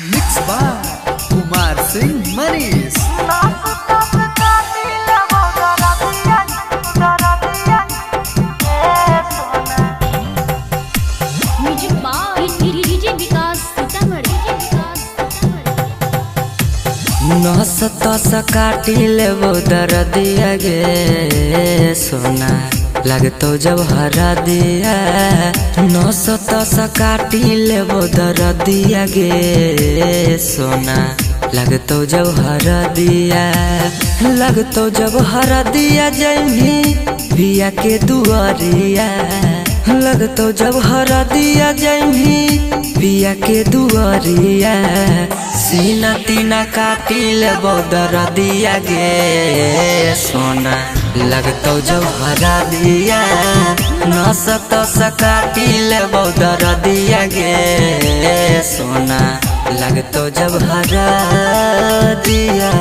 Mix by Kumar Singh Manish. नस तस काटी लेबो दर्दिया गे सोना लगतो जब हरा दिया। नस तस काटी लेबो दर्दिया गे सोना लगतो जब हरा दिया। लगतो जब हरा दिया जैमी बिया के दुआरिया। लगतो जब हरा दिया जैमी बिया के दुआरिया। सीना तीना काटी लेबो दर्दिया गे सोना लगतो जब हरा दिया। नस तस काटी लेबो दर्दिया गे सोना लगतो जब हरा दिया।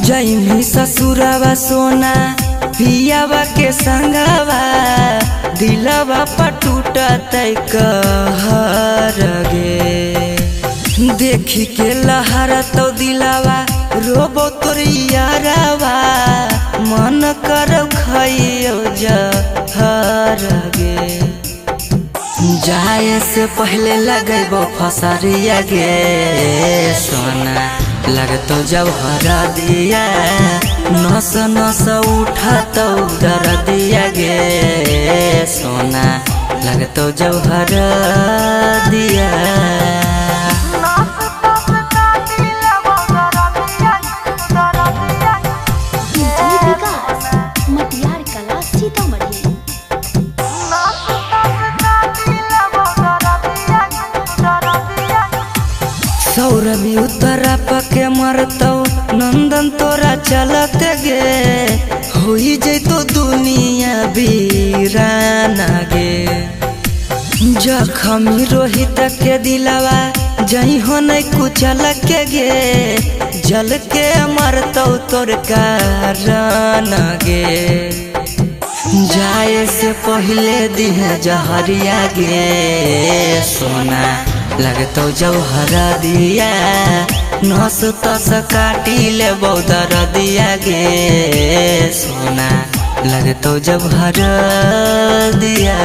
जैमी ससुरवा सोना पियावा के संगवा दिलवा पटूटा तय कहर गे। देखी के लहरा तो दिलवा रोबो तोर यारवा मन करो खइयो जहर गे। जाए से पहले लगेबो फसरिया गे सोना लगतो जब हरा दिया। नस नस उठा तो दर्दिया गे सोना लगतो जब हरा दिया। सौरभी उतरा पके मरतो नंदन तोरा चलत गे। होई जैतो दुनिया वीराना गे। जखमी रोहित के दिलवा जही हो नहीं कुचल के गे। जल के मरतो तोर कारण गे। जाए से पहले दिहे जहरिया गे सोना लगतो जब हरा दिया। नस तस काटी लेबो दर्दिया गे सोना लगतो जब हरा दिया।